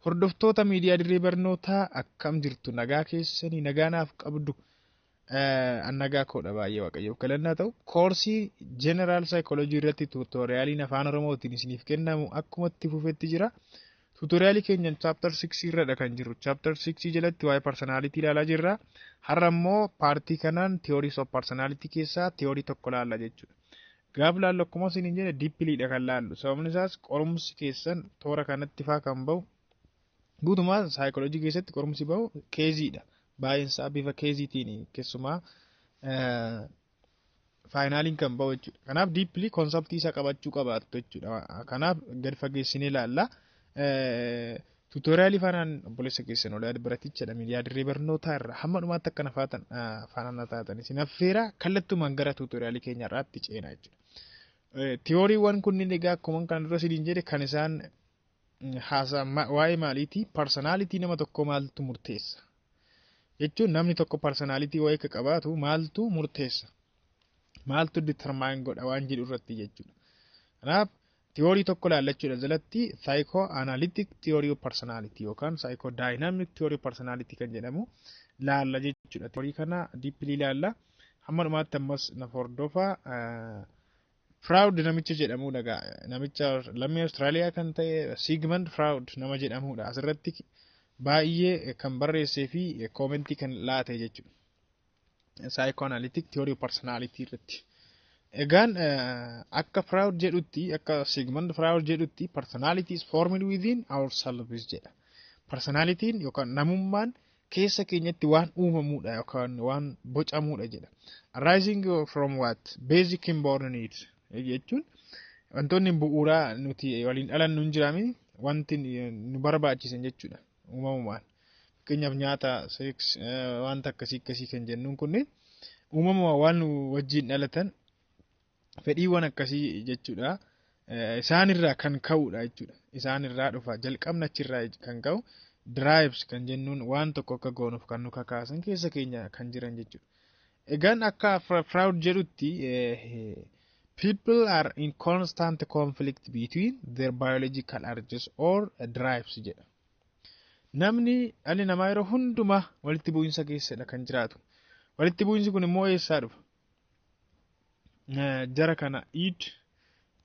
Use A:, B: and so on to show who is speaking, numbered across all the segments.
A: Hordoftoota miidiyaa dirree barnootaa akkam jirtu nagaa keessanii nagaanaaf qabdu annagaa koodha baay'ee waaqayyoof galannaa ta'u koorsii General Psychology irratti tuutoriyaaliin afaan Oromootiin isiniif kennamu akkuma itti fufetti jira. Tuutoriyaalii keenyan Chapter 6 irradha kan jiru. Chapter 6 jalatti waa'ee personality ilaalaa jirra. Har'a immoo paartii kanaan Theories of Personality keessaa theory tokko ilaalla jechuudha. Gaaf laallu akkuma isiniin jedhe deeplyidha kan laallu. Sababni isaas qorumsi keessan toora kanatti faa kan bahu guutumaa psychology keessatti qorumsi bahu keeziidha. Baay'insaa bifa keeziitiin keessumaa faayinaaliin kan bahu jechuudha. Kanaaf deeply konseptii isaa qabachuu qabaattu jechuudha. Kanaaf gad fageessinee ilaalla. Tuutoriyaalii faanaan obboleessa keessan olaa biratichadha miidiyaa dirree barnootaa irra hamma dhumaatti akka nafaatan faanaan taatan isin affeera kallattumaan gara tuutoriyaalii keenya irraatti ceenaa jechuudha. Tiyooriiwwan kunniin egaa akkuma kan dura sidiin jedhe kan isaan waa'ee maaliiti personality nama tokko maaltu murteessa jechuun namni tokko personality wayii akka qabaatu maaltu murteessa maaltu determine godha waan jedhu irratti jechuudha. Kanaaf theory tokko laallachuudha jalatti Psychoanalytic Theory of Personality yookaan Psychodynamic Theory of Personality kan jedhamu laalla jechuudha. Theory kana deeply laalla hamma dhumaatti ammas na hordofaa. Freud namicha jedhamudha. Namicha lammii Austraaliyaa kan ta'e Sigmund Freud nama jedhamudha. Asirratti baay'ee kan barreessee fi koomentii kan laate jechuudha. Psychoanalytic Theory of Personality irratti. Egaan akka Freud jedhutti akka Sigmund Freud jedhutti personality is formed within ourselves jedha. Personalitiin yookaan namummaan keessa keenyatti waan uumamudha yookaan waan bocamudha jedha. Arising from what? Basic inborn needs. Jechuun wantoonni bu'uuraa nuti waliin dhalannu hin jiraami wanti nu barbaachisan jechuudha uumamumaan. Fakkeenyaaf nyaata, sex, wanta akkasii kan jennuun kunniin uumamumaan waan nu wajjin dhalatan fedhiiwwan akkasii jechuudha. Isaanirraa kan ka'udha jechuudha. Isaanirraa dhufa jalqabna achirraa kan ka'u drives kan jennuun waan tokko akka goonuuf kan nu kakaasan keessa keenya kan jiran jechuudha. Egaan akka Freud jedhutti people are in constant conflict between their biological urges or drives jedha. Namni dhalli namaa yeroo hundumaa walitti bu'iinsa keessadha kan jiraatu. Walitti bu'iinsi kun immoo eessaa dhufa? Jara kana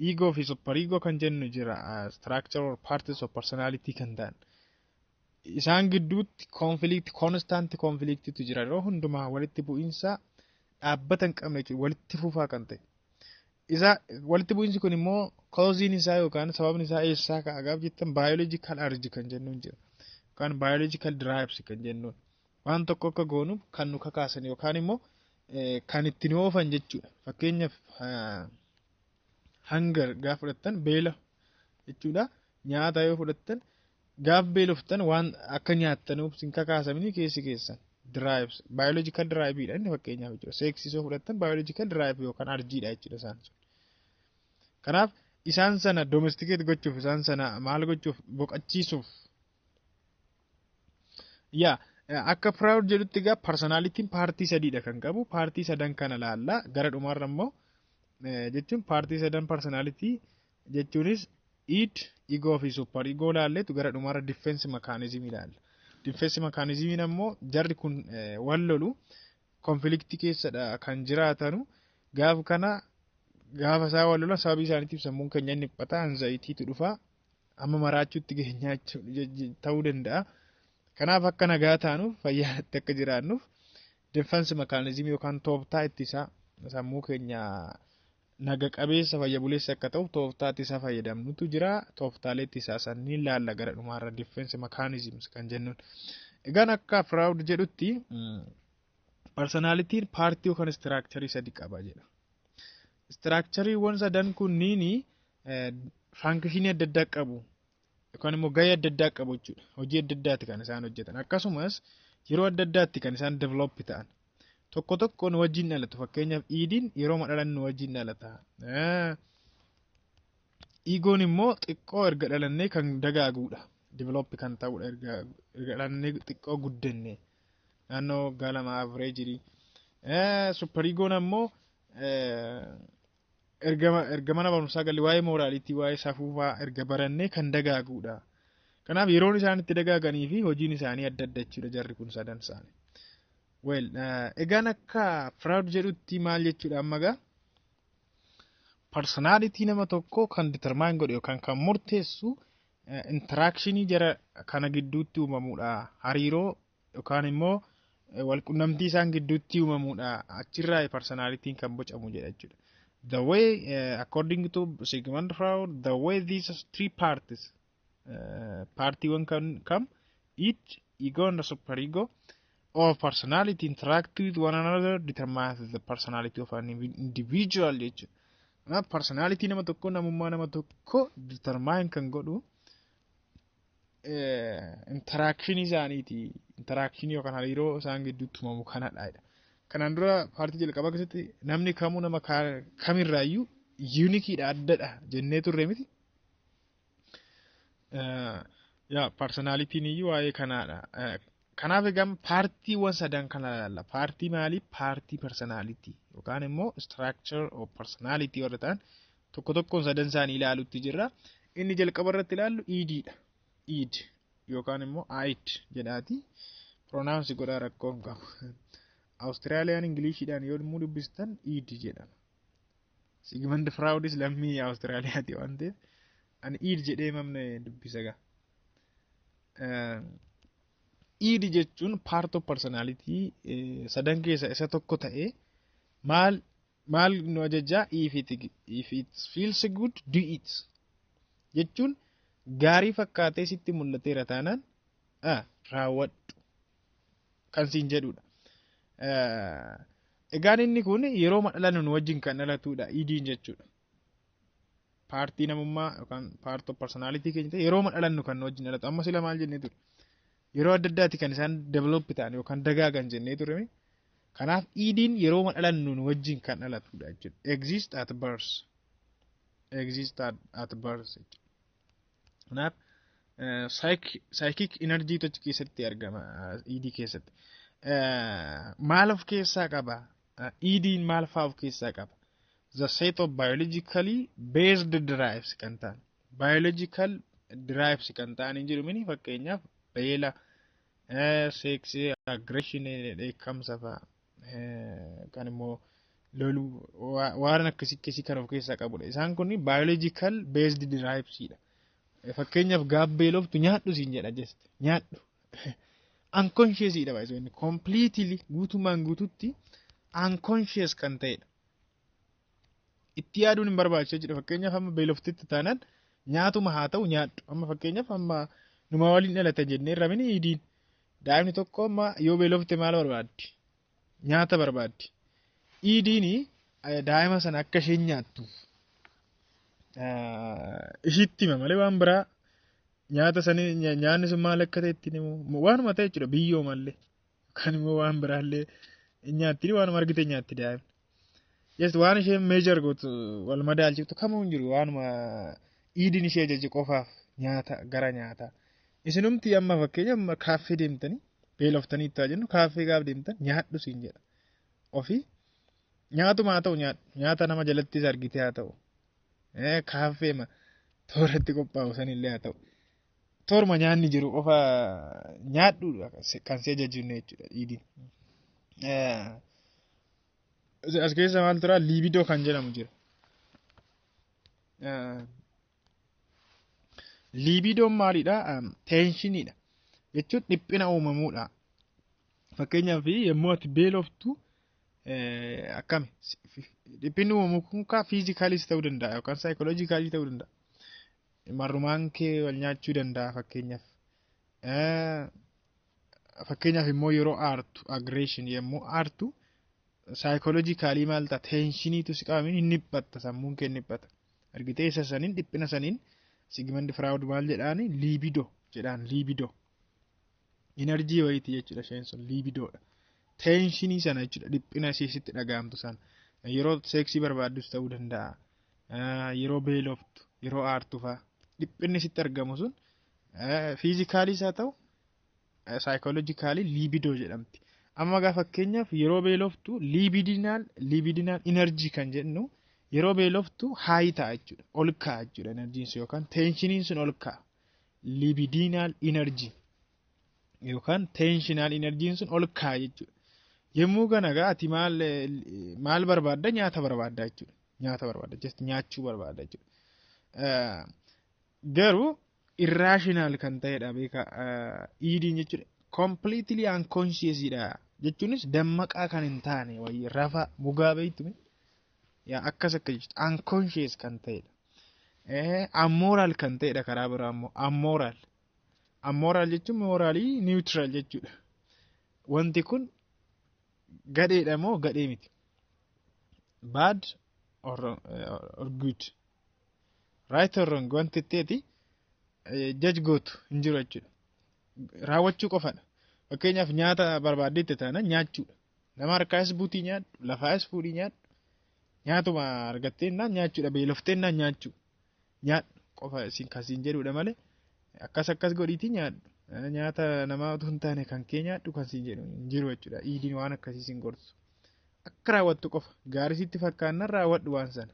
A: ego fi superego kan jennu jira structure or parties of personality kan ta'an. Isaan gidduutti conflict constant conflict tu jira yeroo hundumaa walitti bu'iinsa dhaabbata hin qabne walitti fufaa kan ta'e. Isa walitti bu'iinsi kun immoo causein isaa yookaan sababni isaa eessaa ka'a gaaf jettan biological urge kan jennuun jira. Yookaan biological drives kan jennuun waan tokko akka goonuuf kan nu kakaasan yookaan immoo kan ittiin oofan jechuudha. Fakkeenyaaf hunger gaaf fudhattan beela jechuudha. Nyaata yoo fudhattan gaaf beeloftan waan akka nyaattanuuf sin kakaasamanii keessan drives biological drive dha inni fakkeenyaaf jechuudha. Sex yoo fudhattan biological drive yookaan arjiidha jechuudha isaan. Kanaaf isaan sana domesticate gochuuf isaan sana maal gochuuf boqachiisuuf akka Freud jedhutti egaa personalitiin paartii sadiidha kan qabu. Paartii sadan kana laalla gara dhumaarra immoo jechuun paartii sadan personality jechuunis id, ego fi super ego laalleetu gara dhumaarra defense mechanism ilaalla. Defense mechanism ammoo jarri kun wal lolu conflict keessadha kan jiraatanu gaafa isaa wal lolan sababii isaaniitiif sammuun keenya inni dhiphata anxiety dhufa amma maraachuutti geenyaa ta'uu danda'a. Kanaaf akka nagaa taanuuf fayyaatti akka jiraannuuf defense mechanism yookaan tooftaa ittisaa sammuu keenya naga qabeessa fayya buleessa akka ta'u tooftaa ittisaa fayyadamnutu jira. Tooftaalee ittisaa sanniin laalla gara dhumaarra defense mechanisms kan jennuun. Egaan akka Freud jedhutti personalitiin paartii yookaan structure sadi qaba jedha. Structureewwan sadan kunniin function adda addaa qabu. Yookaan immoo gahee adda addaa qabu jechuudha. Hojii adda addaatti kan isaan hojjetan. Akkasumas yeroo adda addaatti kan isaan develop ta'an. Tokko tokkoon wajjin dhalatu. Fakkeenyaaf idiin yeroo dhalannu wajjin dhalata. Egoon immoo xiqqoo erga dhalannee kan dagaagudha. Develop kan ta'udha erga dhalannee xiqqoo guddanne. Naannoo galama average. Super egoon ammoo erga mana barumsaa galii waa'ee moraality waa'ee safuufaa erga barannee kan dagaagudha. Kanaaf yeroon isaan itti dagaaganii fi hojiin isaanii adda adda jechuudha jarri kun sadan isaanii. Well, egaan akka Freud jedhutti maal jechuudha amma gaa personality nama tokko kan determine godhe yookaan kan murteessu interactionii jara kana gidduutti uumamuudha. Hariiroo yookaan immoo walqunnamtii isaan gidduutti uumamuudha. Achirraa personalitiin kan bocamu jedha jechuudha. The way, according to Sigmund Freud, the way these three parties, party one can come, each ego and the superego, or personality interact with one another determines the personality of an individual. Personality nama tokko namummaa nama tokko determine kan godhu interaction isaaniiti. Interaction yookaan hariiroo isaan gidduutti uumamu kanadha. Kanaan dura paartii jalqabaa keessatti namni kamuu nama kamirraayyuu unikiidha addadha jennee turre miti. Personalitiin iyyuu waa'ee kanaadha. Kanaaf egaa paartiiwwan sadan kana ilaalla. Paartii maalii? Paartii personality yookaan immoo structure of personality warra ta'an tokko tokkoon sadan isaanii ilaalutti jirra. Inni jalqaba irratti ilaallu EDdha. ED yookaan immoo IT jedhaati. Pronounce godhaa rakkoon qabu. Australiyaan Ingiliishiidhaan yoo dubbistan ED jedhama. Sigmund Freudis lammii Australiyaati waan ta'eef ani ED jedhee mamne dubbisa gaa. ED jechuun part of personality sadan keessa isa tokko ta'ee maal nu ajajaa if it feels good do it jechuun gaarii fakkaatee sitti mul'ateera taanaan raawwadhu kan siin jedhudha. Egaan inni kun yeroo madhalannu nu wajjin kan dhalatudha ED'n jechuudha. Paartii namummaa yookaan part of personality keenya ta'e yeroo madhalannu kan nu wajjin dhalatu. Amma sila maal jennee ture? Yeroo adda addaati kan isaan develop ta'an yookaan dagaagan jennee ture. Kanaaf ED'n yeroo madhalannu nu wajjin kan dhalatudha jechuudha. Exist at birth. Exist at birth. Kanaaf psychic energy tochi keessatti argama ED keessatti. Maal of keessaa qaba? ED'n maal fa'aa of keessaa qaba? The set of biologically based drives kan ta'an. Biological drives kan ta'an hin jiru mini fakkeenyaaf beela, sex, aggression, dheekkamsa fa'a kan immoo loluu waan akkasii kan of keessaa qabudha. Isaan kun biological based drives'idha. Fakkeenyaaf gaabbeeloftu nyaadhu siin jedha just nyaadhu. Unconscious idha baay'ee inni completely guutumaan guututti unconscious kan ta'edha. Itti yaaduun hin barbaachisu jechuudha. Fakkeenyaaf amma beeloftitti taanaan nyaatuma haa ta'u nyaadhu. Amma fakkeenyaaf amma numa waliin dhalata jennee rabini ED'n. Daa'imni tokko amma yoo beelofte maal barbaaddi? Nyaata barbaaddi. ED'n daa'ima sana akka isheen nyaattuuf ishitti hima malee waan biraa nyaata sanii nyaanni sun maal akka ta'etti immoo waanuma ta'e jechuudha biyyoo mallee kan immoo waan biraallee nyaatti waanuma argite nyaatti daa'imni. Yes waan isheen meejor gootu wal madaalchiftu kamuu hin jiru waanuma ED'n ishee ajaje qofaaf nyaata gara nyaataa. Isinumti amma fakkeenyaaf kaaffee deemtanii beeloftanii itti jennu kaaffee gaaf deemtan nyaadhu siin jedha. Ofii nyaatuma haa ta'u nyaata nama jalattis argite haa ta'u. Kaaffee tooratti qophaa'u sanillee haa ta'u. Torma nyaanni jiru qofa nyaadhu kan si ajajjinne jechuudha ED'n. As keessa maal tura libido kan jedhamu jira. Libidoon maalidha? Tensioniidha. Jechuun dhiphina uumamuudha. Fakkeenyaaf yommuu ati beeloftu akkami dhiphinni uumamu kun kaa fiizikaalis ta'uu danda'a yookaan saayikooloojikaalis ta'uu danda'a. Marrumaan kee wal nyaachuu danda'a fakkeenyaaf. Fakkeenyaaf immoo yeroo aartu aggression yommuu aartu saayikooloojikaalii maal ta'a tensioniitu si qabame hin dhiphatta sammuun kee hin dhiphata. Argitee isa saniin dhiphina saniin Sigmund Freud maal jedhaani libido jedhaan libido. Enerjii wayiiti jechuudha isheen sun libidoodha. Tensionii sana jechuudha dhiphina isiisitti dhaga'amtu sana. Yeroo seeksii barbaaddus ta'uu danda'a. Yeroo beeloftu yeroo aartu fa'a. Dhiphinni sitti argamu sun fiizikaaliis haa ta'u saayikooloojikaalii libido jedhamti. Amma gaa fakkeenyaaf yeroo beeloftu libidinal enerjii kan jennu yeroo beeloftu haayi ta'a jechuudha. Ol ka'a jechuudha enerjiin sun yookaan tensioniin sun ol ka'a. libidinal energy yookaan tensional energy sun ol kaa'a jechuudha. Yommuu kana ati maal barbaadda? Nyaata barbaadda jechuudha. Nyaata barbaadda just nyaachuu barbaadda jechuudha. Garuu irrational kan ta'edha beeka iidiin jechuudha. Completely unconscious dha jechuunis dammaqaa kan hin taane wayii rafa mugaa beektu yaa akkas akka jechuudha. Unconscious kan ta'edha. Amoral kan ta'edha karaa biraa immoo amoral. Amoral jechuun moraalii neutral jechuudha. Wanti kun gadheedha moo gadhee miti? Bad or good? Right or wrong? Wanti ta'eeti judge gootu hin jiru jechuudha. Raawwachuu qofadha. Fakkeenyaaf nyaata barbaaddetti taana nyaachuudha. Nama harkaas buutii nyaadhu, lafaas fuudhii nyaadhu. Nyaatuma argatteennaan nyaachuudha. Beelofteennan nyaachuu. Nyaadhu qofa kasiin jedhudha malee akkas godhiitii nyaadhu. Nyaata namaa utuu hin taane kan kee nyaadhu kan siin jedhu hin jiru jechuudha. Iidiin waan akkasii siin gorsu. Akka raawwattu qofa. Gaarii sitti fakkaannan raawwadhu waan sana.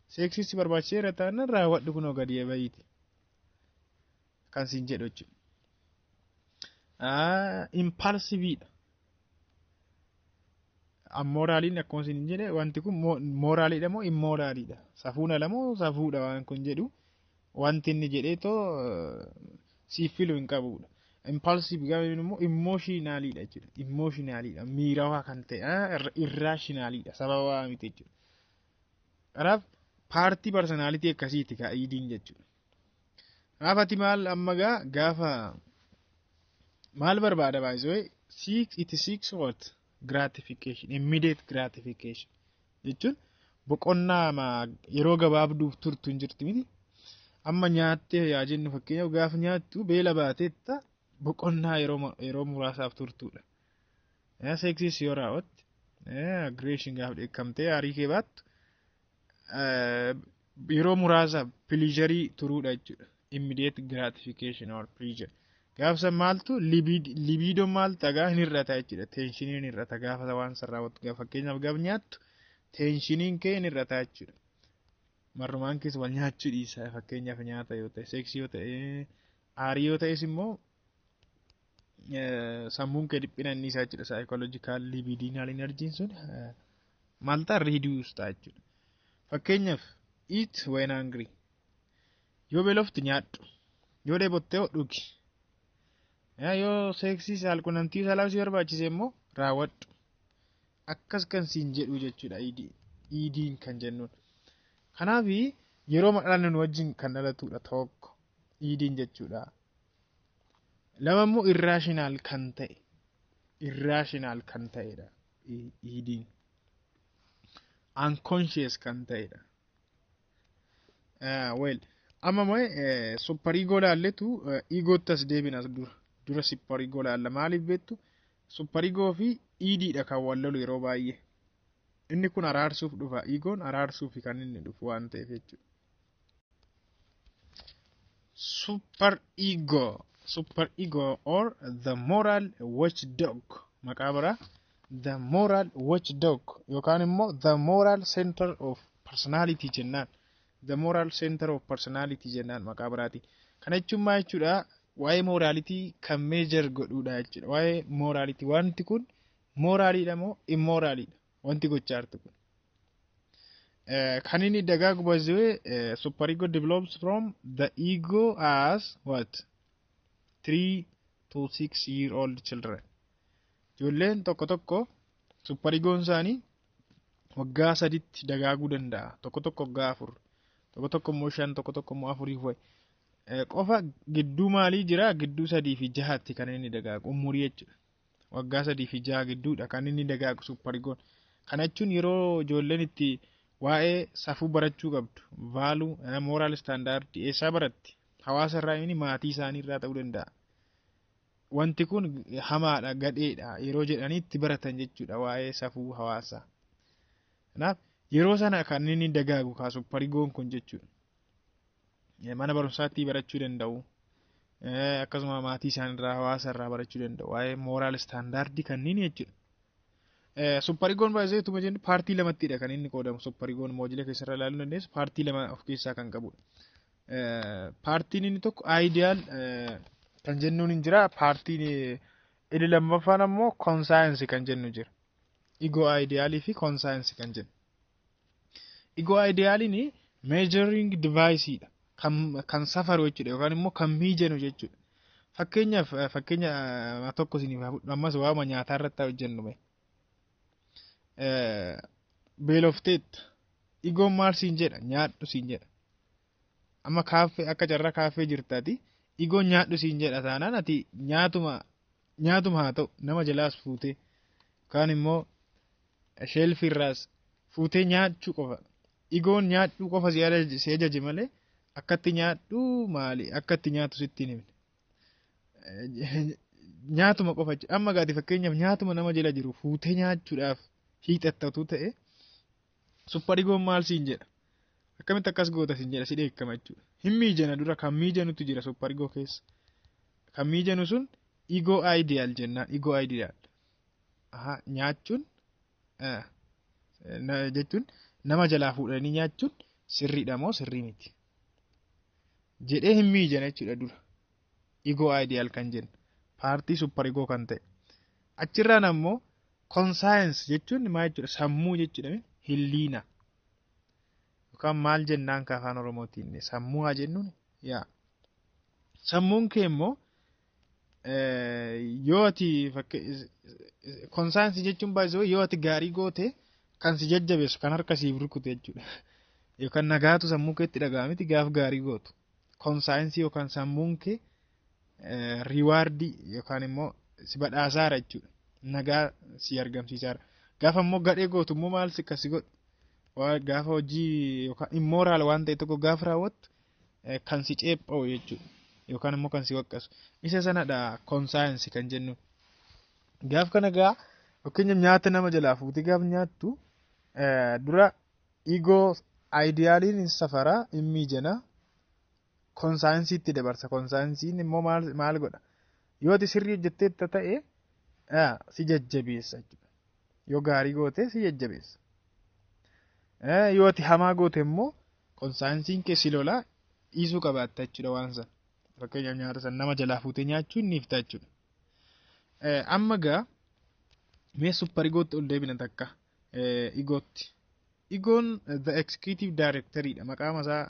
A: Seeksisi barbaachiseera taanaan raawwadhu kunoo gadi bahiiti. Kan siin jedhu jechuudha. Impulsive. Amoraaliin akkuma siin jedhe wanti kun moraaliidha moo immoraaliidha? Safuuna lamoo safuudha waan kun jedhu wanti inni jedheetoo siif filu hin qabudha. Impulsive gaafa immoo emotionaliidha jechuudha. Emotionaliidha miirawaa kan ta'e irrationaliidha sababa miti jechuudha. Kanaaf paartii personality akkasiiti iidiin jechuudha. Kanaaf ati maal amma gaafa maal barbaada baay'isoo it seeks what? Gratification, immediate gratification jechuun boqonnaa yeroo gabaabduuf turtu hin jirti miti. Amma nyaattee yaa jennu fakkeenyaaf gaafa nyaattu beela baateetta boqonnaa yeroo muraasaaf turtuudha. Seeksis yoo raawwatte aggression gaafa dheekkamtee aarii kee baattu yeroo muraasaaf pleasurii turuudha jechuudha. Immediate gratification or pleasure. Gaafsa maaltu libido maal tagaa hin hir'ata jechuudha. Tenshiniin hin hir'ata gaafa waan sarraawwatu gaafa fakkeenyaaf gaafa nyaattu tenshiniin kee hin hir'ata jechuudha. Marrumaan keessa wal nyaachuu dhiisa fakkeenyaaf nyaata yoo ta'e seeksii yoo ta'e aarii yoo ta'es immoo sammuun kee dhiphina inni isaa jechuudha. Psychological libidinal energy sun maal ta'a reduce ta'a jechuudha. Fakkeenyaaf eat when hungry yoo beeloftu nyaadhu yoo dheebottee dhugi. Yoo seeksii saalqunnamtii saalaa si barbaachise immoo raawwadhu. Akkas kan siin jedhu jechuudha iidiin kan jennuun. Kanaaf yeroo madhalan wajjin kan dhalatudha tokko iidiin jechuudha. Lama immoo irrational kan ta'edha iidiin. Unconscious kan ta'edha. Amma moo super ego laalletu egoottas deebinas dura super ego laalla maaliif beektu super ego fi iidiidha kan wal lolu yeroo baay'ee. Inni kun araarsuuf dhufa. Egoon araarsuuf kan inni dhufu waan ta'eef jechuudha. Super ego or the moral watchdog. Maqaa biraa the moral watchdog yookaan immoo the moral center of personality jennaan. The moral center of personality jennaan maqaa biraati. Kana jechuun maal jechuudha? Waa'ee morality kan measure godhuudha jechuudha. Waa'ee morality wanti kun moraliidha moo immoraliidha? Wanti gochaa jirtu kun. Kan inni dagaagu baay'ee super ego develops from the ego as what? 3 to 6 year old children. Ijoolleen tokko super egoon isaanii waggaa 3tti dagaaguu danda'a. Tokko waggaa 4. Tokko immoo 5, tokko immoo 4 qofa gidduu maalii jira? Gidduu 3 fi 6tti kan inni dagaagu umurii jechuudha. Waggaa 3 fi 6 gidduudha kan inni dagaagu super egoon. Kana jechuun yeroo ijoolleen itti waa'ee safuu barachuu qabdu. Value moral standard eessaa baratti? Hawaasa irraa inni maatii isaanii irraa ta'uu danda'a. Wanti kun hamaadha gadheedha yeroo jedhanii itti baratan jechuudha waa'ee safuu hawaasaa. Kanaaf yeroo sana kan inni dagaagu ka super egoon kun jechuudha. Mana barumsaatti barachuu danda'u. Akkasuma maatii isaanii irraa hawaasa irraa barachuu danda'u. Waa'ee moral standard kanneen jechuudha. Super egoon baay'ee tuma jennu paartii lamattidha kan inni qoodamu. Super egoon moojila keessarra ilaaluu dandeessu paartii lama of keessaa kan qabudha. paartiin inni tokko ideal kan jennuun hin jira. Paartiin inni lammaffaan ammoo conscience kan jennu jira. Ego idealii fi conscience kan jennu. Ego idealiin measuring device dha. Kan safaru jechuudha yookaan immoo kan miijanu jechuudha. Fakkeenya tokko isiniif ammas waama nyaataa irratti hojjennu mee. Beelofteetta. Egoon maal siin jedha? Nyaadhu siin jedha. Amma kaaffee akka carraa kaaffee jirtaati. Egoon nyaadhu siin jedha taanaan ati nyaatuma haa ta'u nama jalaas fuutee yookaan immoo sheelfiirraas fuutee nyaachuu qofa. Egoon nyaachuu qofa si ajaje malee akkatti nyaadhu maali? Akkatti nyaatu sitti hin himne. Nyaatuma qofa. Amma gaati fakkeenyaaf nyaatuma nama jala jiru fuutee nyaachuudhaaf hiixattatu ta'e supper egoon maal siin jedha? Akkamitti akkas goota siin jedha si dheekkama jechuudha. Hin miijana dura kan miijanutu jira supper egoo keessa. Kan miijanu sun ego ideal jennaan. Ego ideal. Nyaachuun jechuun nama jalaa fuudhanii nyaachuun sirriidha moo sirrii miti? Jedhee hin miijana jechuudha dura. Ego ideal kan jennu. Paartii supper egoo kan ta'e. Achirraan ammoo conscience jechuun maal jechuudha? Sammuu jechuudha. Hilliina. Yookaan maal jennaan ka afaan Oromootiin sammuu haa jennuun yaa. Sammuun kee immoo yoo ati conscience jechuun baay'isoo yoo ati gaarii goote kan si jajjabeessu kan harka siif rukute jechuudha. Yookaan nagaatu sammuu keetti dhaga'amiti gaaf gaarii gootu. Conscience yookaan sammuun kee riwaardii yookaan immoo si badhaasaara jechuudha. Nagaa si argamsiisaara. Gaafa immoo gadhee gootu immoo maal si akkasi godhu? Gaafa hojii yookaan immoraal waan ta'e tokko gaafa raawwattu kan si ceepha'u jechuudha. Yookaan immoo kan si waqqasu. Isa sanadha conscience kan jennu. Gaaf kana gaa fakkeenyaaf nyaata nama jalaa fuutee gaaf nyaattu dura ego idealiin safara hin miijana. Conscience itti dabarsa. Conscience immoo maal godha? Yoo ati sirrii hojjetteetta ta'e si jajjabeessa jechuudha. Yoo gaarii goote si jajjabeessa. Yoo ati hamaa goote immoo conscience kee si lolaa dhiisuu qabaatta jechuudha waan sana. Fakkeenyaaf nyaata sana nama jalaa fuutee nyaachuun ni ifta jechuudha. Amma gaa mee supper egootti ol deebina takka egootti. Egoon the executive directory dha. Maqaa masaa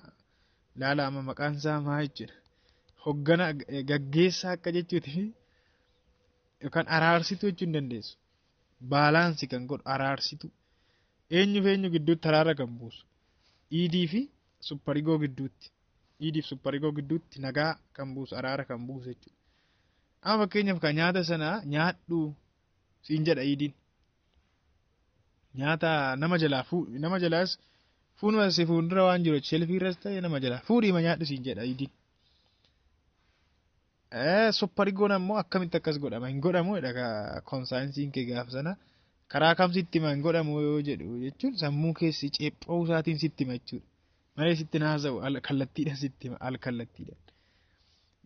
A: laala amma maqaan isaa maa jechuudha. Hoggana gaggeessaa akka jechuuti yookaan araarsituu jechuun dandeessu. Baalaansi kan godhu araarsitu. Eenyuuf eenyu gidduutti araara kan buusu. Iidii fi supper egoo gidduutti. Iidii fi supper egoo gidduutti nagaa kan buusu araara kan buusu jechuudha. Amma fakkeenyaaf kan nyaata sanaa nyaadhu siin jedha iidiin. Nyaata nama jalaas fuunuma si fuuldura waan jiru shelfiirras ta'e nama jalaa fuudhiima nyaadhu siin jedha iidiin. Supper egoon ammoo akkamitti akkas godhama? Hin godhamu jedha conscience kee gaafa sana. Karaa kam sitti hima hin godhamu yoo jedhu jechuun sammuu keessi ceepha'uu isaatiin sitti hima jechuudha. Malee sitti naasa'u kallattiidhaan sitti hima kallattiidhaan.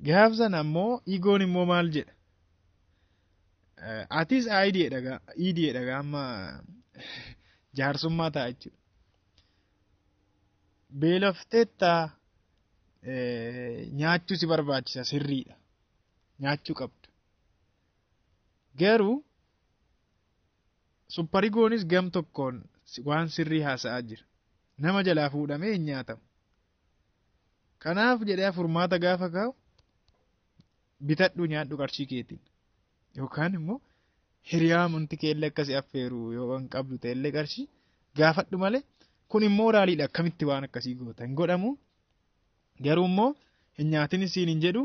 A: Gaafa sana ammoo egoon immoo maal jedha? Atis iidiidha amma jaarsummaa ta'a jechuudha. Beelofteetta nyaachuu si barbaachisa sirriidha. Nyaachuu qabdu. Garuu supper egoonis gam tokkoon waan sirrii haasa'aa jira. Nama jalaa fuudhamee hin nyaatamu. Kanaaf jedhee furmaata gaafa kaa'u bitadhu nyaadhu qarshii keetiin. Yookaan immoo hiriyaa amantii keellee akkasii affeeru yoo kan qabdu ta'ellee qarshii gaafadhu malee kun immoo raaliidha akkamitti waan akkasii goota hin godhamu. Garuu immoo hin nyaatin siin hin jedhu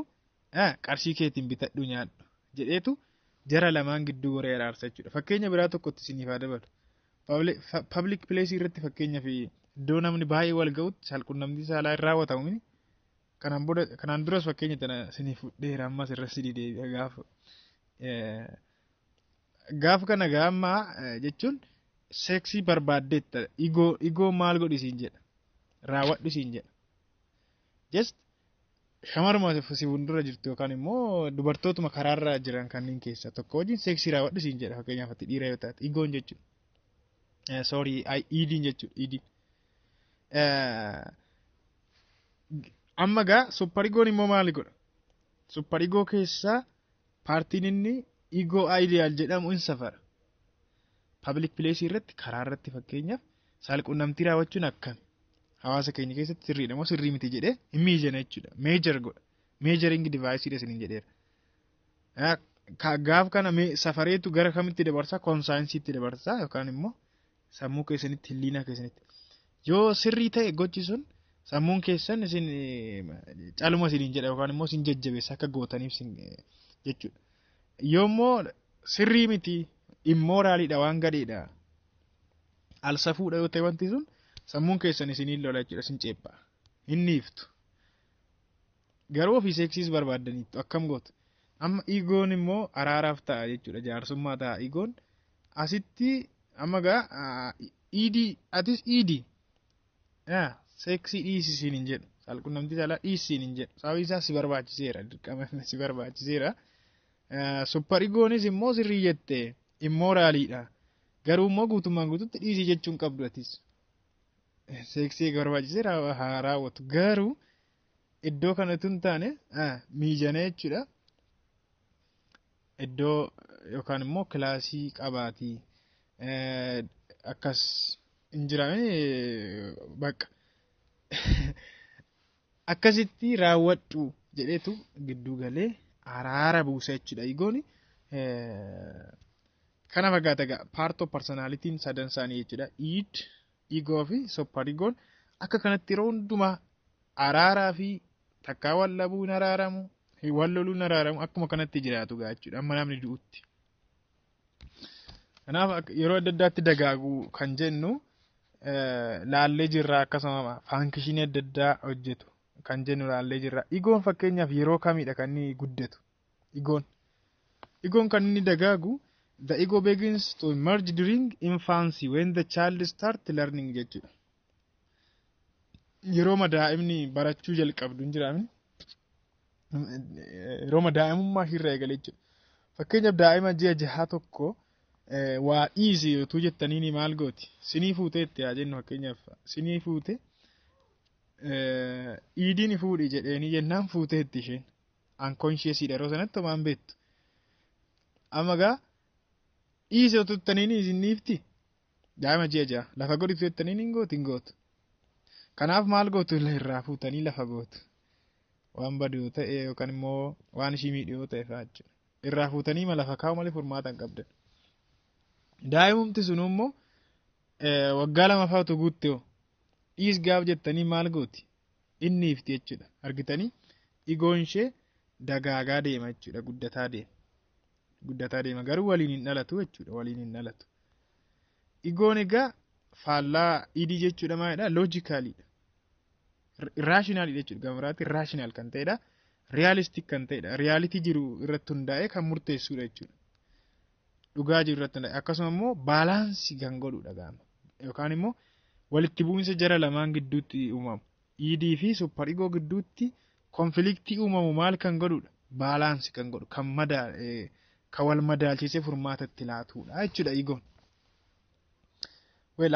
A: qarshii keetiin bitadhu nyaadhu jedheetu jara lamaan gidduu goree araarsa jechuudha. Fakkeenya biraa tokkotti isiniif haa dabalu. Public place irratti fakkeenyaaf iddoo namni baay'ee wal ga'utti salqunnamtii saalaa irraa raawwatamu. Kanaan duras fakkeenya tana isiniif fudheera ammas irratti deebi'a gaafa kana gaamma jechuun seksii barbaaddeetta igoo maal godhi siin jedha raawwadhu siin jedha. Just shamaruma si fuuldura jirtu yookaan immoo dubartootuma karaarra jiran kanneen keessaa tokko wajjin seksii raawwadhu siin jedha fakkeenyaaf ati dhiira yoo taate igoon jechuudha. Iidiin jechuudha iidiin. amma gaa superigoon immoo maali godha? Superigoo keessaa paartiin inni ego ideal jedhamu in safara. Public place irratti karaa irratti fakkeenyaaf saalquunnamtii raawwachuun akkami? Hawaasa keenya keessatti sirriidha moo sirrii miti jedhee immiijana jechuudha. Meejor godha. Meejoring device dha isiniin jedheera. Gaaf kana safareetu gara kamitti dabarsaa? Konsaayinsiitti dabarsaa yookaan immoo sammuu keessanitti hilliina keessanitti. Yoo sirrii ta'e gochi sun sammuun keessan isin caluma isiniin jedha yookaan immoo isin jajjabeessa akka gootaniif jechuudha. Yoommoo sirrii miti immoraaliidha waan gadheedha. Alsafuudha yoo ta'e wanti sun sammuun keessan isiniin lola jechuudha isin ceephaa. Inni iftu. Garuu ofii seeksiis barbaaddaniittu akkam gootu. Amma igoon immoo araaraaf ta'a jechuudha jaarsummaa ta'a igoon. Asitti amma gaa atis iidii. Seeksii dhiisisiin hin jedhu. Saalquunnamtii saalaa dhiisisiin hin jedhu. Sababii isaa si barbaachiseera. Dirqama si barbaachiseera. Superigoonis immoo sirrii jettee immoraaliidha. Garuu immoo guutummaan guututti dhiisii jechuun qabdu atis. Seeksii barbaachiseera haa raawwatu. Garuu iddoo kanatti hin taane miijana jechuudha. Iddoo yookaan immoo kilaasii qabaatii akkas hin jiraame bakka. Akkasitti raawwadhu jedheetu gidduu galee araara buusa jechuudha. Igoon kana fakkaata egaa part of personalitiin sadan isaanii jechuudha. Id, ego fi superigoon akka kanatti yeroo hundumaa araaraa fi takkaa wal labuun araaramu, wal loluun araaramu akkuma kanatti jiraatu gaa jechuudha. Amma namni du'utti. Kanaaf yeroo adda addaatti dagaagu kan jennu laallee jirraa akkasuma faankishinii adda addaa hojjetu kan jennu laallee jirraa. Igoon fakkeenyaaf yeroo kamidha kan inni guddatu? Igoon kan inni dagaagu the ego begins to emerge during infancy when the child start learning jechuudha. Yeroo daa'imni barachuu jalqabdu hin jiraamne yeroo daa'imummaa irraa eegale jechuudha. Fakkeenyaaf daa'ima ji'a jahaa tokko waa dhiisi yotuu jettaniini maal gooti? Sinii fuutee itti haa jennu fakkeenyaaf sinii fuute iidiin fuudhi jedheeni jennaan fuutee itti isheen unconsciously yeroo sanatti homaan beektu. Amma gaa dhiisi yotuu jettaniini isiniifti daa'ima ji'a jaha lafa godhitu jettaniini hin gootu. Kanaaf maal gootu irraa fuutanii lafa gootu. Waan badu yoo ta'e yookaan immoo waan ishii miidhu yoo ta'e fa'aa jechuudha. Irraa fuutanii ma lafa kaa'u malee furmaata hin qabdan. Daa'imumti sun immoo waggaa lama fa'aatu guutte hoo dhiis gaaf jettanii maal gooti? Inni ifti jechuudha. Argitanii igoon ishee dagaagaa deema jechuudha. Guddataa deema garuu waliin hin dhalatu jechuudha. Waliin hin dhalatu. Igoon egaa faallaa idii jechuudha maalidha? Loojikaaliidha. Irraashinaaliidha jechuudha. Gamaraatti irraashinaal kan ta'edha. Riyaalistik kan ta'edha. Riyaalitii jiru irratti hundaa'ee kan murteessudha jechuudha. Dhugaa jiru irratti hundaa'e akkasuma immoo baalaansii kan godhudha gaama. Yookaan immoo walitti bu'insa jara lamaan gidduutti uumamu. Idii fi superigoo gidduutti konfliktii uumamu maal kan godhudha? Baalaansii kan godhu kan wal madaalchisee furmaata itti laatudha jechuudha igoon.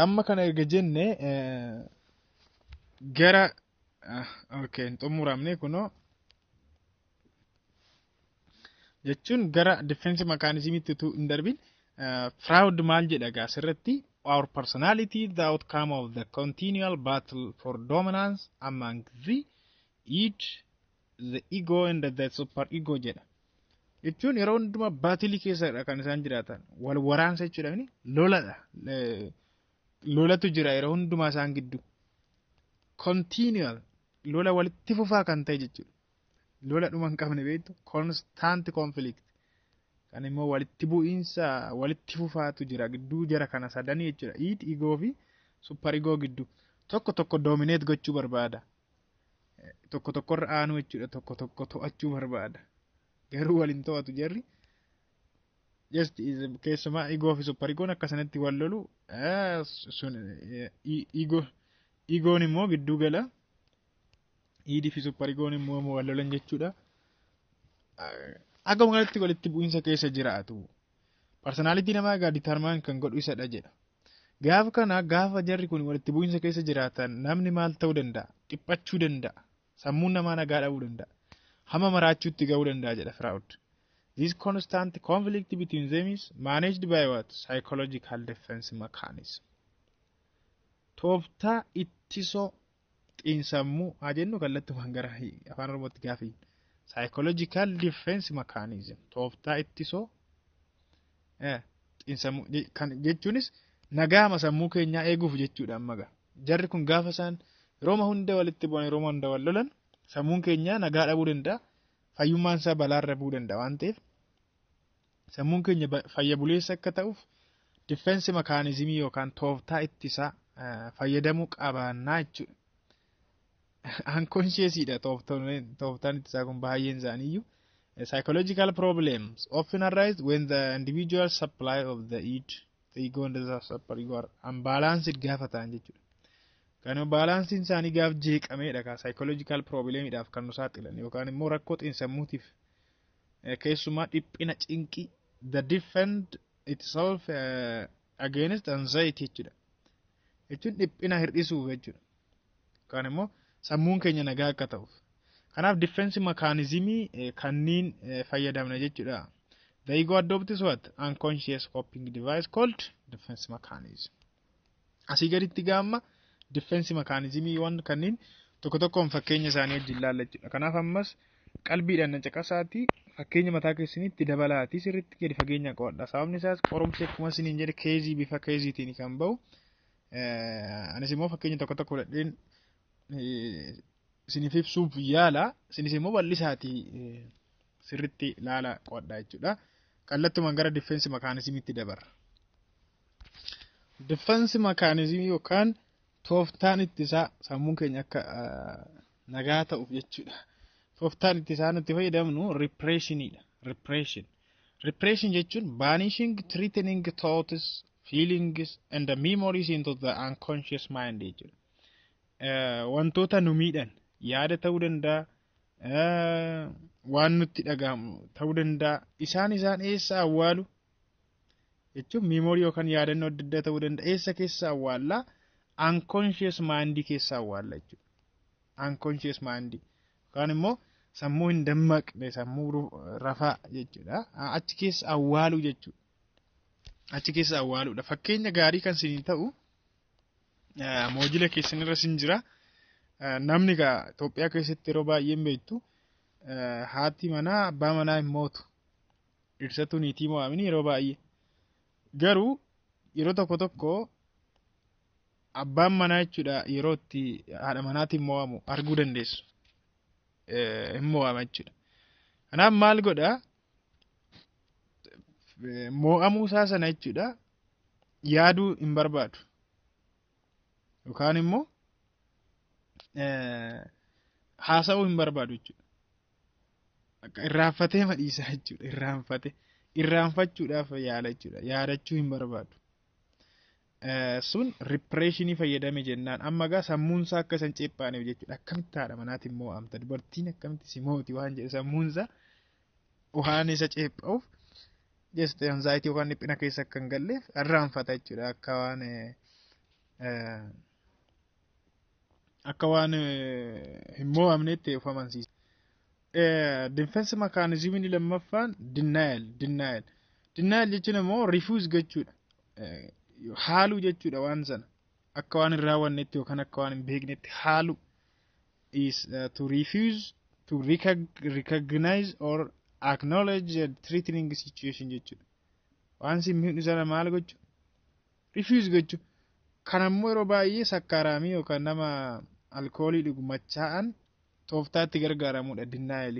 A: Amma kana erga jenne gara hin xumuramne kunoo jechuun gara defensive mechanismitti hin darbin Freud maal jedha gaa asirratti our personality the outcome of the continual battle for dominance among the id, the ego and the superego jedha. Jechuun yeroo hundumaa baatilii keessadha kan isaan jiraatan wal waraansa jechuudha loladha. Lolatu jira yeroo hundumaa isaan gidduu. Continual lola walitti fufaa kan ta'e jechuudha. Lola dhuma hin qabne beektu constant conflict. Kan immoo walitti bu'iinsa walitti fufaatu jira gidduu jara kana sadanii jechuudha. Id, ego fi superego gidduu. Tokko dominate gochuu barbaada. Tokko irra aanu jechuudha. Tokko to'achuu barbaada. Garuu waliin to'atu jarri. Just keessumaa ego fi superigoon akkasanatti wal lolu egoon immoo gidduu gala id fi superigoon immoo wal lolan jechuudha. Akkuma kanatti walitti bu'iinsa keessa jiraatu. Personality namaa egaa determine kan godhu isadha jedha. Gaafa jarri kun walitti bu'iinsa keessa jiraatan namni maal ta'uu danda'a? Dhiphachuu danda'a. sammuun namaa nagaa dhabuu danda'a. Hama maraachuutti ga'uu danda'a jedha Freud. This constant conflict between them is managed by what? Psychological defense mechanism. Tooftaa ittisoo xiinsammuu haa jennu kallattumaan gara afaan Oromootti gaafii. Psychological defense mechanism. Tooftaa ittisoo xiinsammuu kan jechuunis nagaa sammuu keenyaa eeguuf jechuudha ammaga. Jarri kun gaafa isaan yeroo hunda walitti bu'an yeroo hunda wal lolan sammuun keenya nagaa dhabuu danda'a. Fayyummaan isaa balaarra bu'uu danda'a waan ta'eef sammuun keenya fayya buleessa akka ta'uuf defense mechanismii yookaan tooftaa ittisaa fayyadamuu qabaannaa jechuudha. Unconsciousdha tooftaan ittisaa kun baay'een isaaniiyyuu. Psychological problems often arise when the individual supply of the ego and the super-ego are unbalanced gaafa ta'an jechuudha. Kan baalaansiin isaanii gaaf jeeqameedha ka psychological problemidhaaf kan nu saaxilan yookaan immoo rakkoo xiinsammuutiif keessumaa dhiphina cinqii the defend itself against anxiety jechuudha. Jechuun dhiphina hir'isuuf jechuudha. Yookaan immoo sammuun keenya nagaa akka ta'uuf. Kanaaf defense mechanismii kanneen fayyadamna jechuudha. The ego adopts what? Unconscious coping device called defense mechanism. Asii gaditti gaamma defense mechanism waan kanneen tokkoon fakkeenya isaanii wajjin ilaalla jechuudha. Kanaaf ammas qalbiidhaan caqasaatii fakkeenya mataa keessanitti dabalaatii sirriitti gadi fageenya qoodha. Sababni isaas qorumsi akkuma isiniin jedhe keezii bifa keeziitiin kan bahu. Anis immoo fakkeenya tokko fudhadheen isiniif ibsuuf yaala. Isinis immoo bal'isaatii sirriitti ilaala qoodha jechuudha. Kallattumaan gara defense mechanismiitti dabarra. Defense mechanism yookaan tooftaan ittisaa sammuun keenya akka nagaa ta'uuf jechuudha. Tooftaan ittisaa nuti fayyadamnu repressionidha. Repression jechuun banishing, threatening thoughts, feelings and the memories into the unconscious mind jechuudha. Wantoota nu miidhan yaada ta'uu danda'a, waan nutti dhagahamu ta'uu danda'a. Isaan eessa awwaalu jechuun memory yookaan yaadannoo adda addaa ta'uu danda'a. Eessa keessa awwaallaa? Unconscious mind keessa awwaalla jechuudha. Unconscious mind yookaan immoo sammuu hin dammaqne sammuu rafaa jechuudha. Achi keessa awwaalu jechuudha. Achi keessa awwaaluudha. Fakkeenya gaarii kan isin ta'u moojila keessanirra sin jira. Namni Itoophiyaa keessatti yeroo baay'een beektu haati manaa abbaa manaa hin mootu. Dhiirsatu niitii mo'amini yeroo baay'ee. Garuu yeroo tokko abbaan manaa jechuudha yeroo itti haadha manaatiin mo'amu arguu dandeessu. Hin mo'ama jechuudha. Kanaaf maal godhaa? Mo'amuu isaa sana jechuudha yaaduu hin barbaadu. Yookaan immoo haasa'uu hin barbaadu jechuudha. Irraanfatee madhiisaa jechuudha. Irraanfachuudhaaf yaala jechuudha. Yaadachuu hin barbaadu. Sun repressionii fayyadame jennaan. Amma gaa sammuun isaa akka isan ceephaaneef jechuudha. Akkamitti haadha manaatiin mo'amta? Dubartiin akkamitti si mooti waan jedhe sammuun isaa waan isa ceephaa'uuf just anxiety yookaan dhiphina keessa akka hin galleef irraanfata jechuudha. Akka waan hin mo'amnetti of amansiisa. Defense mechanism ni lammaffaan denial jechuun immoo refuse jechuudha. Haaluu jechuudha waan sana akka waan hin raawwannetti yookaan akka waan hin beeknetti haaluu is to refuse to recognize or acknowledge a threatening situation jechuudha. Waan sin miidhu sana maal gochuu? Refuse gochuu. Kan ammoo yeroo baay'ee sakkaaraamii yookaan nama alkoolii dhugu machaa'an tooftaatti gargaaramudha denial.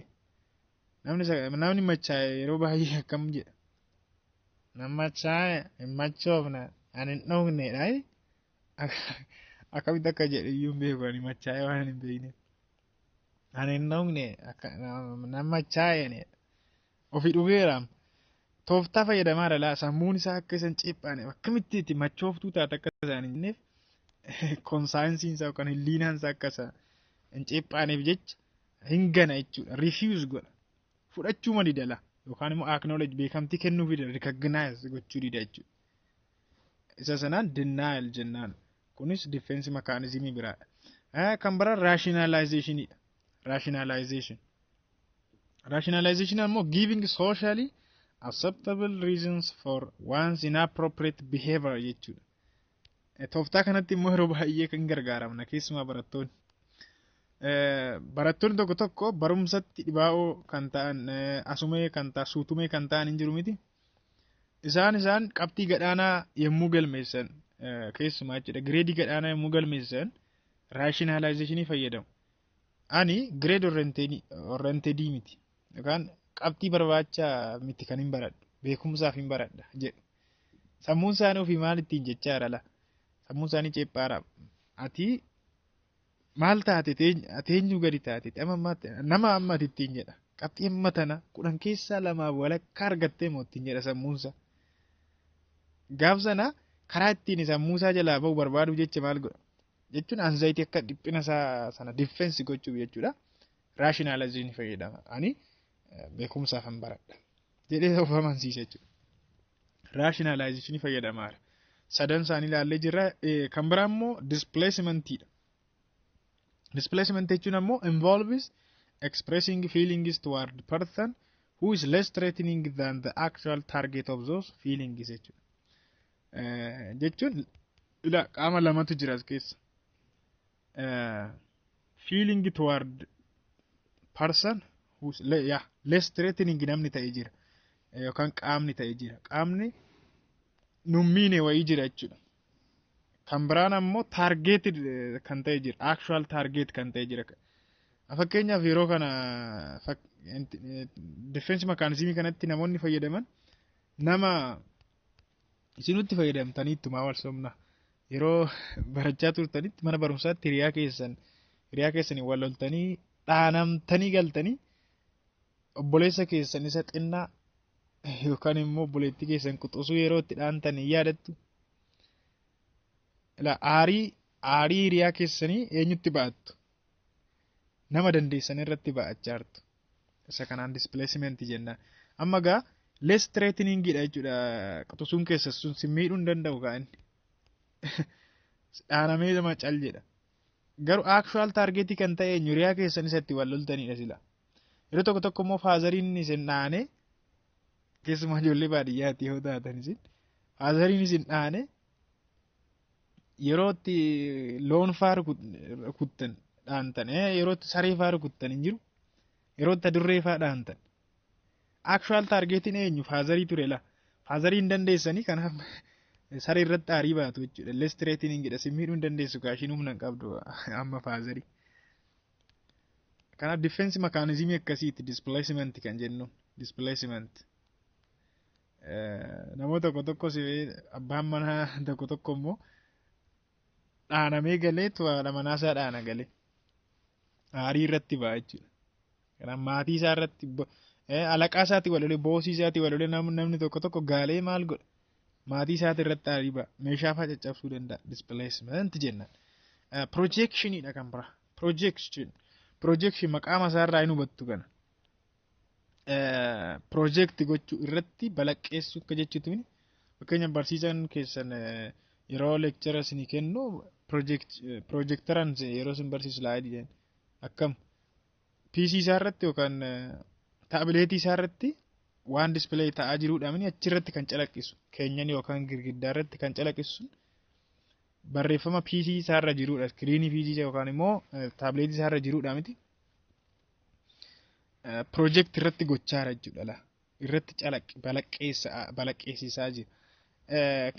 A: Namni machaa'e yeroo baay'ee akkam jedha? Nama machaa'e hin machoofna ani hin dhugneedha. Akkamitti akka jedhe iyyuu hin beeku ani machaa'e waan hin beekneef. Ani hin dhugne nama machaa'e ofii dhugeeraam. Tooftaa fayyadamaa dhalaa sammuun isaa akka isan ceephaane akkamitti itti machooftuu taate akka isaan hin jenneef konsaayinsiin isaa yookaan hilliinaan isaa akka isaan hin ceephaaneef jecha hin gana jechuudha. Refuse godha. Fudhachuu mali dala yookaan immoo acknowledge beekamtii kennuu fi recognize gochuu dida jechuudha. Isa sanaan denial jennaan. Kunis defense mechanism biraadha. Kan biraa rationalizationidha. rationalization. Rationalization ammoo giving socially acceptable reasons for one's inappropriate behavior jechuudha. Tooftaa kanatti immoo yeroo baay'ee kan gargaaramna keessumaa barattoonni tokko tokko barumsatti dhibaa'oo kan ta'an asumee kan ta'an suutumee kan ta'an hin jiru miti. Isaan qabxii gadhaanaa yemmuu galmeessan keessumaa jechuudha gireedii gadhaanaa yemmuu galmeessan rationalizationii fayyadamu. Ani grade oriented miti yookaan qabxii barbaacha miti kan hin baradhu beekumsaaf hin baradha jedhu. Sammuun isaanii ofii maal ittiin jechaa jira la sammuun isaanii ceephaadha. Ati maal taate eenyu gadi taate nama amma ittiin jedha qabxii amma tana 10 keessaa 2 walakkaa argattee moo ittiin jedha sammuunsa. Gaaf sana karaa ittiin sammuusaa jalaa bahu barbaadu jecha maal godha jechuun anxiety akka dhiphina isaa sana defense gochuuf jechuudha. Rationalization fayyadama. Ani beekumsaaf hin baradha jedhee of amansiisa jechuudha. Rationalization fayyadamaa. Sadan isaanii ilaallee jirra. Kan biraa immoo displacementidha. Displacement jechuun ammoo involves expressing feelings toward the person who is less threatening than the actual target of those feelings jechuudha. Jechuun qaama lamatu jira as keessa. Feeling toward person who's less threatening namni ta'ee jira yookaan qaamni ta'ee jira. Qaamni nummiine wayii jira jechuudha. Kan biraan ammoo targeted kan ta'ee jira. Actual target kan ta'ee jira. Fakkeenyaaf yeroo kana defense mechanism kanatti namoonni fayyadaman nama isinutti fayyadamtanii ittuma wal somna. Yeroo barachaa turtanitti mana barumsaatti hiriyaa keessanii wal loltanii dhaanamtanii galtanii obboleessa keessan isa xinnaa yookaan immoo obboleettii keessan quxusuu yeroo itti dhaantanii yaadattu. Aarii hiriyaa keessanii eenyutti ba'attu? Nama dandeessan irratti ba'achaa jirtu. Isa kanaan displacement jennaan. Amma gaa less threatening dha jechuudha. Quxusuun keessa sun si miidhuu hin danda'u gaa dhaanamee nama cal jedha. Garuu actual targetii kan ta'e hiriyaa keessan isatti wal loltanidha sila. Yeroo tokko tokko immoo faazariin isin dhaane keessumaa ijoollee baadiyyaatti yoo taatan isin faazariin isin dhaane yeroo itti loon faaru kuttan dhaantan yeroo itti saree faaru kuttan hin jiru yeroo itti adurree faa dhaantan. Actual targetiin eenyu faazarii ture la. Faazarii hin dandeessanii kanaaf saree irratti aarii baatu jechuudha. Less threatening jedha simmiidhuu hin dandeessu kaashiin humna hin qabdu amma faazarii. Kanaaf defense mechanism akkasiiti displacement kan jennu displacement. Namoota tokko tokko abbaan manaa tokko tokko immoo dhaanamee galee haadha manaasaa dhaana galee aarii irratti ba'a jechuudha. Kanaaf maatii isaa irratti alaqaa isaatti walolee boosii isaatti walolee namni tokko tokko gaalee maal godha maatii isaatti irratti aarii ba'a meeshaa fa'aa caccabsuu danda'a displacement jennaan. Projectionidha kan biraa projection maqaama isaarraa hin hubattu kana. Project gochuu irratti balaqqeessuu akka jechuutu fakkeenyaaf barsiisaan keessan yeroo lecture isin kennu projectoraan yeroo isin barsiisu laayidii akkam PC isaa irratti yookaan taabileetii isaa irratti waan display ta'aa jiruudhaan achirratti kan calaqqisu keenyan yookaan girgiddaa irratti kan calaqqisu barreeffama PC isaa irra jirudha. Screen PC yookaan immoo taabileetii isaa irra jirudha miti. Project irratti gochaa jechuudha la. Irratti balaqqeessisaa jira.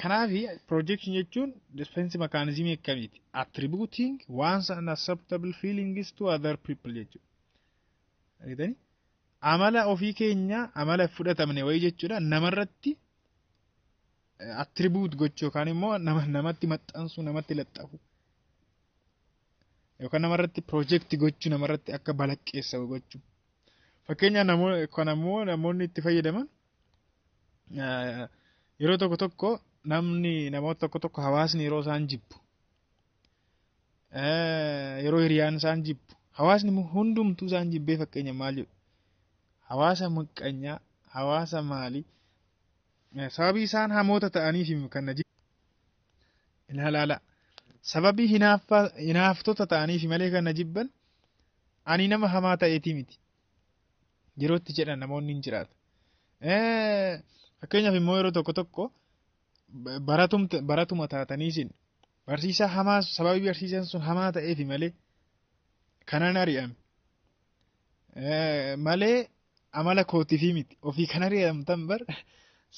A: Kanaaf projection jechuun defense mechanism akkamiiti? Attributing one's unacceptable feelings to other people jechuudha. Amala ofii keenya amala fudhatamne wayii jechuudha namarratti attribute gochuu yookaan immoo namatti maxxansu namatti laxxafu yookaan namarratti project gochuu namarratti akka balaqqeessa gochuu. Fakkeenya namoonni itti fayyadaman yeroo tokko tokko namoota tokko tokko hawaasni yeroo isaan jibbu yeroo hiriyaan isaan jibbu hawaasni hundumtuu isaan jibbee fakkeenya maal jedhu hawaasa muqqanyaa hawaasa maalii sababii isaan hamoota ta'aniif kan na jibbu ilaala sababii hinaaftota ta'aniif malee kan na jibban ani nama hamaa ta'eeti miti yerootti jedhan namoonni hin jiraatu. Fakkeenyaaf immoo yeroo tokko baratuma taatanii isin barsiisaa hamaa sababii barsiisaan sun hamaa ta'eefi malee kanan ari'ame malee amala kootiifi miti ofii kan ari'amtan bar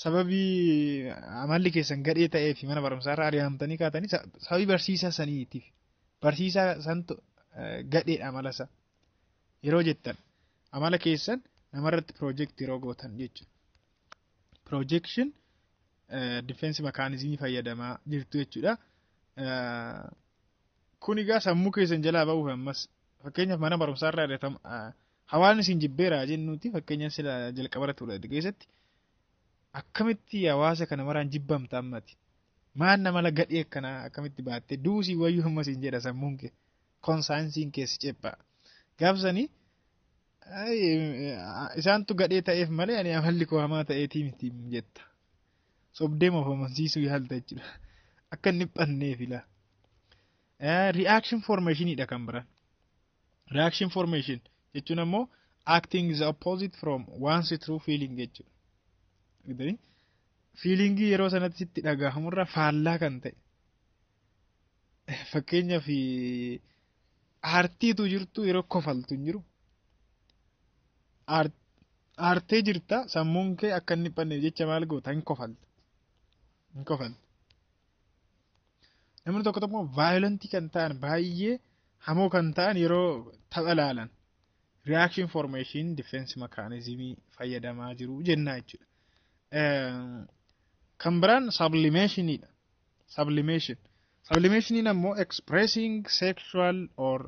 A: sababii amalli keessan gadhee ta'eefi mana barumsaarraa ari'amtanii kaatanii sababii barsiisaa saniitiif barsiisaa santu gadheedha amalasaa yeroo jettan amala keessan namarratti project yeroo gootan jechuudha. Projection defense mechanism fayyadamaa jirtu jechuudha. Kun egaa sammuu keessan jalaa ba'uuf ammas fakkeenyaaf mana barumsaarraa ari'atamu hawaasni isin jibbeera jennuuti fakkeenyaaf sila jalqaba irratti keessatti akkamitti hawaasa kana maraan jibbamta ammati maan namala gadhee akkana akkamitti baatte duusii wayyuu ammas hin jedha sammuun kee konsaansiin keessi ceephaa gaafsanii isaantu gadhee ta'eef malee ani amalli koo hamaa ta'eetii miti jetta sobdeema of amansiisuu yaalta jechuudha akka inni dhiphanneef ila reaction formationidha kan biraan reaction formation jechuun ammoo acting is opposite from one's true feeling jechuudha. Feelingii yeroo sanatti sitti dhagahamurra faallaa kan ta'e fakkeenyaaf aartiitu jirtu yeroo kofaltu hin jiru aartee jirta sammuun kee akka inni dhiphanneef jecha maal goota hin kofaltu. Namni tokko vaayolentii kan ta'an baay'ee hamoo kan ta'an yeroo tapha laalan reaction formation defense mechanism fayyadamaa jiru jennaa jechuudha. Kan biraan sublimationidha. Sublimation ammoo expressing sexual or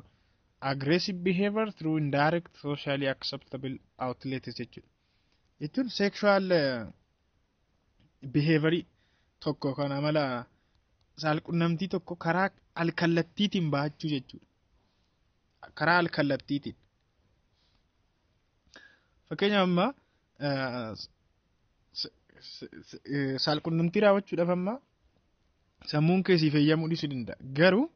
A: aggressive behavior through indirect socially acceptable outlets jechuudha. Jechuun sexual behavior tokko kan amala saalqunnamtii tokko karaa alkallattiitiin baachuu jechuudha. Karaa alkallattiitiin. Fakkeenyaaf amma saalqunnamtii raawwachuudhaaf amma sammuun keessii fayyamuu dhiisuu danda'a. Garuu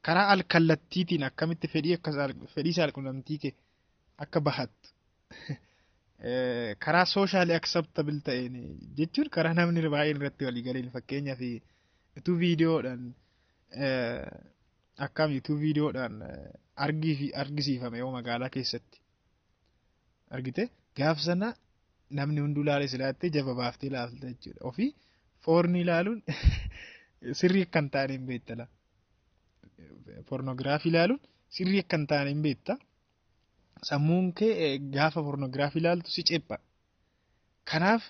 A: karaa alkallattiitiin akkamitti fedhii saalqunnamtii kee akka bahattu karaa socially acceptable ta'een jechuun karaa namni baay'een irratti walii galeen fakkeenyaaf utuu viidiyoodhaan akkam utuu viidiyoodhaan argisiifame yoo magaalaa keessatti argite gaaf sana namni hunduu ilaalee silaattee jaba baaftee ilaalta jechuudha. Ofii foorni ilaaluun sirrii akka hin taane hin beektala. Pornoogiraafii ilaaluun sirrii akka hin taane hin beekta. Sammuun kee gaafa pornoogiraafii ilaaltu si ceepha. Kanaaf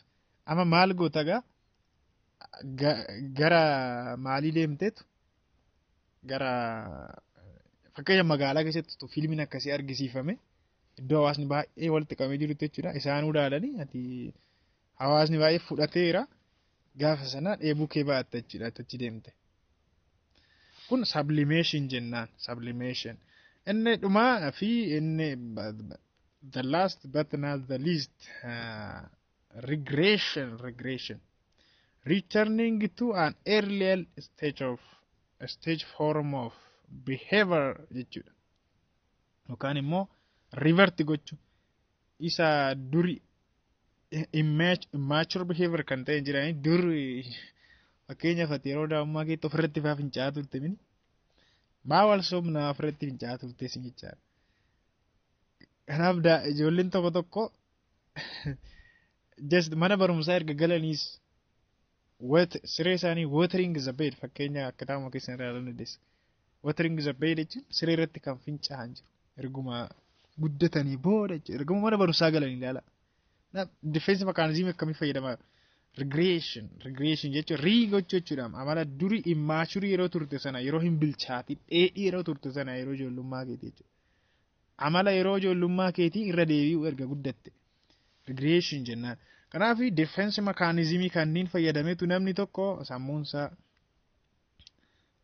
A: amma maal goota gaa gara maalii deemteetu gara fakkeenya magaalaa keessatti fiilmiin akkasii argisiifame iddoo hawaasni baay'ee walitti qabamee jirutti jechuudha. Isaan ilaalanii ati hawaasni baay'ee fudhateera gaafa sana dheebuu kee ba'atta jechuudha achi deemte. Kun sublimation jennaan sublimation. Inni dhumaa fi inni the last but not the least regression. Returning to an earlier stage form of behavior jechuudha. Yookaan immoo revert gochuu isa duri immature behavior kan ta'e jiranii duri fakkeenyaaf ati yeroo daa'imummaa keetti ofirratti faa fincaa'aa turte mini maa wal somnaa ofirratti fincaa'aa turte si jechaadha. Kanaaf ijoolleen tokko just mana barumsaa erga galaniis siree isaanii watering the bed fakkeenya akka taa'uma keessan irraa ilaaluun dandeessa. Watering the bed jechuun siree irratti kan fincaa'an jiru erguma guddatanii booda jechuudha. Erguma mana barumsaa galanii ilaala. Defense mechanism akkamii fayyadamaa regression jechuun gochuu jechuudha. Amala duri immature yeroo turte sana yeroo hin bilchaatin dheedhii yeroo turte sana yeroo ijoollummaa keetii jechuudha. Amala yeroo ijoollummaa keetii irra deebi'u erga guddatte regression jennaan. Kanaaf defense mechanism kanneen fayyadameetu namni tokko sammuunsaa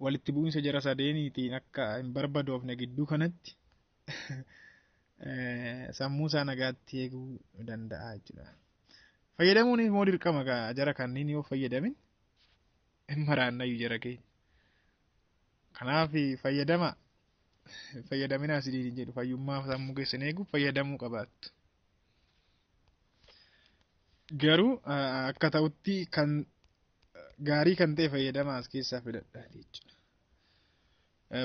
A: walitti bu'iinsa jara sadeeniitiin akka hin barbadoofne gidduu kanatti sammuu isaa nagaatti eeguu danda'a jechuudha. Fayyadamuun immoo dirqama jara kanneen yoo fayyadamin hin maraannayyuu jara keenya. Kanaaf fayyadama fayyadamina asii jedhu fayyummaa sammuu keessan eegu fayyadamuu qabaattu. Garuu akka ta'utti kan gaarii kan ta'e fayyadamaa as keessaa filadhaa jechuudha.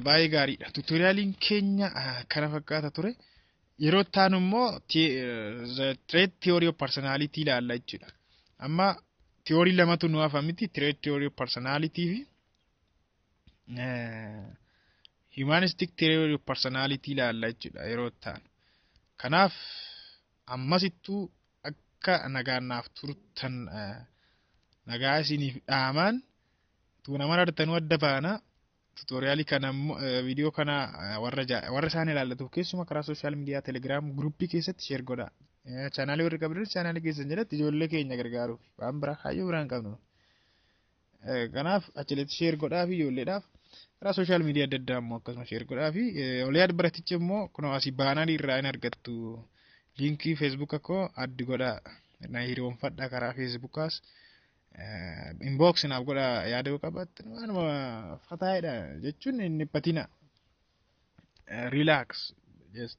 A: Baay'ee gaariidha. Tuutoriyaaliin keenya kana fakkaata ture. Yeroo taanu immoo trait theory of personality ilaalla jechuudha. Amma theory lamatu nu hafa miti, trait theory of personality fi humanistic theory of personality ilaalla jechuudha yeroo taanu. Kanaaf ammasittuu akka nagaannaaf turtan nagaa isiniif dhaamaan tu nama argatanu adda baana. Tutorial kana video kana warra isaan ilaallatuuf keessuma karaa social media telegram groupii keessatti share godhaa. Channel warra qabdan channel keessan jalatti ijoollee keenya gargaaruuf waan biraa kaayyoo biraan qabnu. Kanaaf achilatti share godhaa fi ijoolleedhaaf karaa social media adda addaa immoo akkasuma share godhaa fi oliyaad baratichi immoo kunoo asii baanarii irraa hin argattu linkii Facebook akkoo addi godhaa na hiriyoonfadhaa karaa Facebookaas. Inbox naaf godha yaada yoo qabaattan waanuma fataayedha jechuun hin dhiphatina. Relax just